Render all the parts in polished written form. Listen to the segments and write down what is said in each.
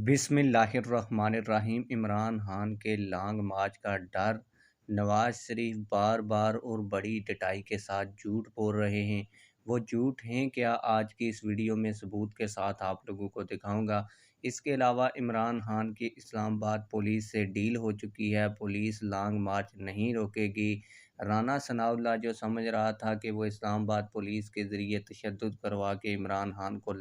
बिस्मिल्लाहिर्रहमानिर्रहीम। इमरान खान के लॉन्ग मार्च का डर। नवाज शरीफ बार बार और बड़ी डटाई के साथ झूठ बोल रहे हैं। वो झूठ हैं क्या, आज की इस वीडियो में सबूत के साथ आप लोगों को दिखाऊंगा। इसके अलावा इमरान खान की इस्लामाबाद पुलिस से डील हो चुकी है, पुलिस लॉन्ग मार्च नहीं रोकेगी। राना सनाउल्लाह जो समझ रहा था कि वो इस्लामाबाद पुलिस के ज़रिए तशद्दुद करवा के इमरान खान का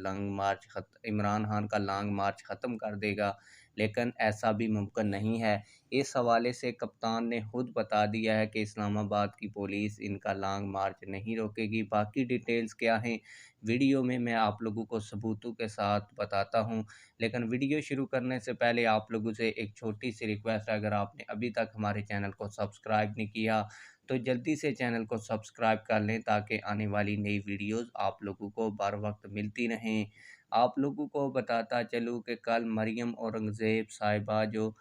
लॉन्ग मार्च ख़त्म कर देगा, लेकिन ऐसा भी मुमकिन नहीं है। इस हवाले से कप्तान ने खुद बता दिया है कि इस्लामाबाद की पुलिस इनका लॉन्ग मार्च नहीं रोकेगी। बाकी डिटेल्स क्या हैं वीडियो में मैं आप लोगों को सबूतों के साथ बताता हूं। लेकिन वीडियो शुरू करने से पहले आप लोगों से एक छोटी सी रिक्वेस्ट है, अगर आपने अभी तक हमारे चैनल को सब्सक्राइब नहीं किया तो जल्दी से चैनल को सब्सक्राइब कर लें, ताकि आने वाली नई वीडियोस आप लोगों को बर वक्त मिलती रहें। आप लोगों को बताता चलूँ कि कल मरियम औरंगज़ेब साहिबा जो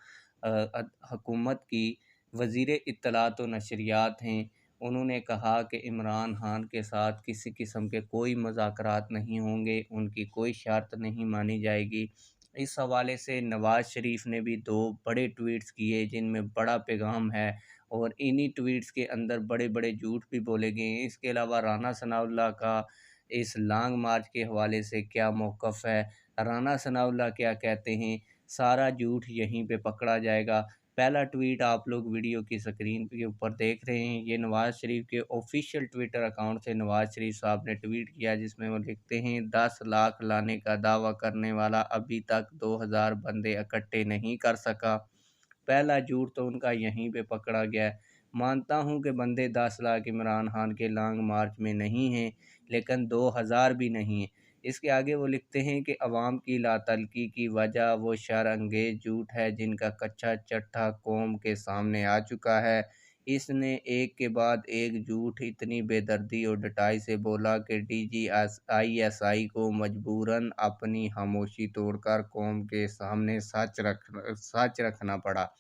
हुकूमत की वज़ीर इत्तलात व नशरियात हैं, उन्होंने कहा कि इमरान खान के साथ किसी किस्म के कोई मुज़ाकरात नहीं होंगे, उनकी कोई शर्त नहीं मानी जाएगी। इस हवाले से नवाज़ शरीफ ने भी दो बड़े ट्वीट्स किए जिनमें बड़ा पैगाम है, और इन्हीं ट्वीट्स के अंदर बड़े बड़े झूठ भी बोले गए हैं। इसके अलावा राना सनाउल्लाह का इस लॉन्ग मार्च के हवाले से क्या मौक़िफ़ है, राना सनाउल्लाह क्या कहते हैं, सारा झूठ यहीं पे पकड़ा जाएगा। पहला ट्वीट आप लोग वीडियो की स्क्रीन के ऊपर देख रहे हैं, ये नवाज़ शरीफ के ऑफिशियल ट्विटर अकाउंट से नवाज़ शरीफ साहब ने ट्वीट किया, जिसमें वो लिखते हैं 10 लाख लाने का दावा करने वाला अभी तक 2000 बंदे इकट्ठे नहीं कर सका। पहला झूठ तो उनका यहीं पे पकड़ा गया है। मानता हूं कि बंदे 10 लाख इमरान खान के लॉन्ग मार्च में नहीं हैं, लेकिन 2000 भी नहीं हैं। इसके आगे वो लिखते हैं कि अवाम की लातलकी की वजह वो शर अंगेज़ झूठ है जिनका कच्चा चट्टा कौम के सामने आ चुका है। इसने एक के बाद एक झूठ इतनी बेदर्दी और डटाई से बोला कि DGISI को मजबूरन अपनी खामोशी तोड़कर कौम के सामने सच रखना पड़ा।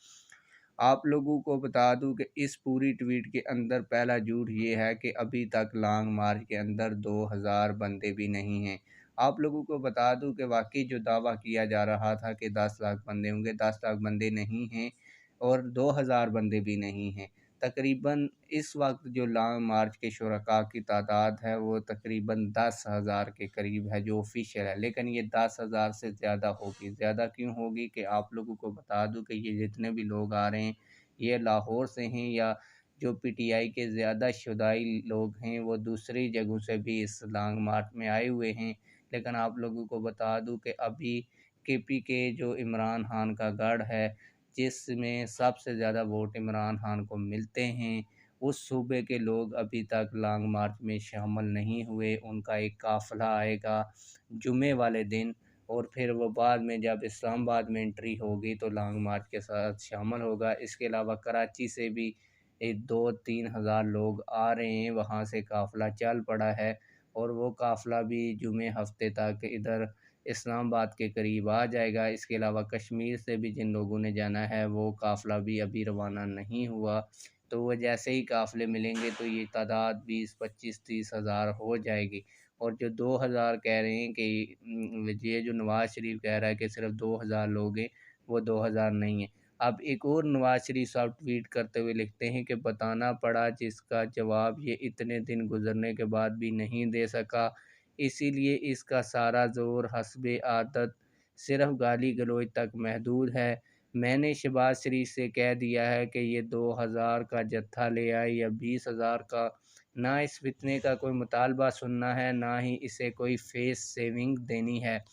आप लोगों को बता दूं कि इस पूरी ट्वीट के अंदर पहला झूठ ये है कि अभी तक लॉन्ग मार्च के अंदर 2000 बंदे भी नहीं हैं। आप लोगों को बता दूं कि वाकई जो दावा किया जा रहा था कि 10 लाख बंदे होंगे, 10 लाख बंदे नहीं हैं और 2000 बंदे भी नहीं हैं। तकरीबन इस वक्त जो लॉन्ग मार्च के शुरका की तादाद है वो तकरीबन 10,000 के करीब है जो ऑफिशियल है, लेकिन ये 10,000 से ज़्यादा होगी। ज़्यादा क्यों होगी कि आप लोगों को बता दूं कि ये जितने भी लोग आ रहे हैं ये लाहौर से हैं, या जो PTI के ज़्यादा शुदाई लोग हैं वो दूसरी जगहों से भी इस लॉन्ग मार्च में आए हुए हैं। लेकिन आप लोगों को बता दूं कि अभी KPK जो इमरान खान का गढ़ है, जिसमें सबसे ज़्यादा वोट इमरान खान को मिलते हैं, उस सूबे के लोग अभी तक लॉन्ग मार्च में शामिल नहीं हुए। उनका एक काफ़िला आएगा जुमे वाले दिन, और फिर वो बाद में जब इस्लामाबाद में एंट्री होगी तो लॉन्ग मार्च के साथ शामिल होगा। इसके अलावा कराची से भी 2-3 हज़ार लोग आ रहे हैं, वहाँ से काफ़िला चल पड़ा है, और वो काफ़िला भी जुमे हफ्ते तक इधर इस्लामाबाद के करीब आ जाएगा। इसके अलावा कश्मीर से भी जिन लोगों ने जाना है वो काफ़िला भी अभी रवाना नहीं हुआ, तो वो जैसे ही काफ़िले मिलेंगे तो ये तादाद 20-25-30 हज़ार हो जाएगी। और जो 2000 कह रहे हैं कि ये जो नवाज़ शरीफ कह रहा है कि सिर्फ 2000 लोग हैं, वो 2000 नहीं है। अब एक और नवाज़ शरीफ साहब ट्वीट करते हुए लिखते हैं कि बताना पड़ा जिसका जवाब ये इतने दिन गुजरने के बाद भी नहीं दे सका, इसीलिए इसका सारा ज़ोर हस्बे आदत सिर्फ गाली गलौज तक महदूद है। मैंने शहबाज शरीफ से कह दिया है कि ये 2000 का जत्था ले आए या 20,000 का, ना इस फितने का कोई मुतालबा सुनना है, ना ही इसे कोई फेस सेविंग देनी है।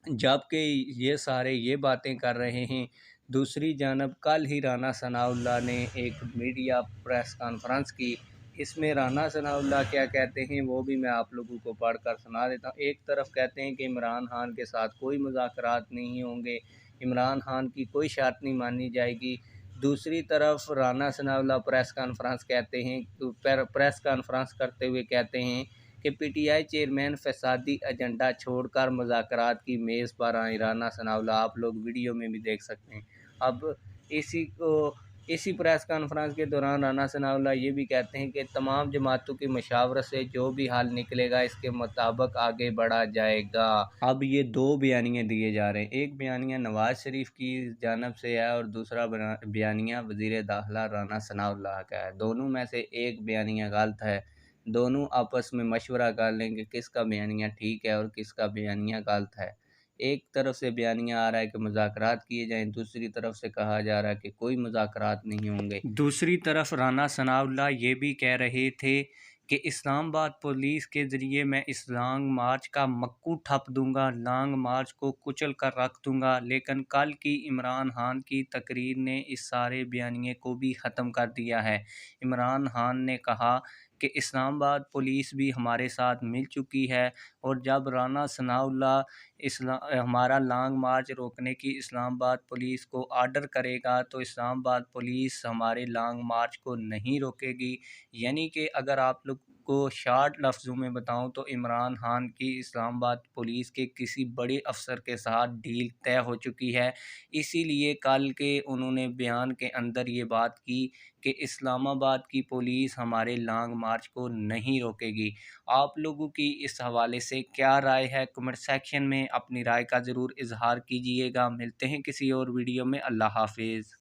जबकि ये सारे ये बातें कर रहे हैं, दूसरी जानब कल ही राना सनाउल्लाह ने एक मीडिया प्रेस कॉन्फ्रेंस की। इसमें राना सनाउल्लाह क्या कहते हैं वो भी मैं आप लोगों को पढ़ कर सुना देता हूँ। एक तरफ कहते हैं कि इमरान खान के साथ कोई मुज़ाकरात नहीं होंगे, इमरान खान की कोई शर्त नहीं मानी जाएगी। दूसरी तरफ राना सनाउल्लाह प्रेस कॉन्फ्रेंस करते हुए कहते हैं कि PTI चेयरमैन फसादी एजेंडा छोड़कर मुज़ाकरात की मेज़ पर आए। राना सनाउल्लाह आप लोग वीडियो में भी देख सकते हैं। अब इसी को इसी प्रेस कॉन्फ्रेंस के दौरान राना सनाउल्लाह ये भी कहते हैं कि तमाम जमातों की मशावरत से जो भी हल निकलेगा इसके मुताबिक आगे बढ़ा जाएगा। अब ये दो बयानियाँ दिए जा रहे हैं, एक बयानिया नवाज शरीफ की जानब से है और दूसरा बयानिया वज़ीर दाखिला राना सनाउल्लाह का है। दोनों में से एक बयानिया गलत है। दोनों आपस में मशवरा कर लें कि किसका बयानिया ठीक है और किसका बयानिया गलत है। एक तरफ से बयानिया आ रहा है कि मुज़ाकरात किए जाएँ, दूसरी तरफ से कहा जा रहा है कि कोई मुज़ाकरात नहीं होंगे। दूसरी तरफ राना सनाउल्लाह ये भी कह रहे थे कि इस्लामाबाद पुलिस के ज़रिए मैं इस लॉन्ग मार्च का मक्कू ठप दूंगा, लॉन्ग मार्च को कुचल कर रख दूंगा। लेकिन कल की इमरान खान की तकरीर ने इस सारे बयानिए को भी ख़त्म कर दिया है। इमरान खान ने कहा कि इस्लामाबाद पुलिस भी हमारे साथ मिल चुकी है और जब राना सनाउल्लाह हमारा लॉन्ग मार्च रोकने की इस्लामाबाद पुलिस को आर्डर करेगा तो इस्लामाबाद पुलिस हमारे लॉन्ग मार्च को नहीं रोकेगी। यानी कि अगर आप लोग को शॉर्ट लफ्ज़ों में बताऊं तो इमरान खान की इस्लामाबाद पुलिस के किसी बड़े अफसर के साथ डील तय हो चुकी है। इसीलिए कल के उन्होंने बयान के अंदर ये बात की कि इस्लामाबाद की पुलिस हमारे लॉन्ग मार्च को नहीं रोकेगी। आप लोगों की इस हवाले से क्या राय है? कमेंट सेक्शन में अपनी राय का ज़रूर इजहार कीजिएगा। मिलते हैं किसी और वीडियो में। अल्लाह हाफिज़।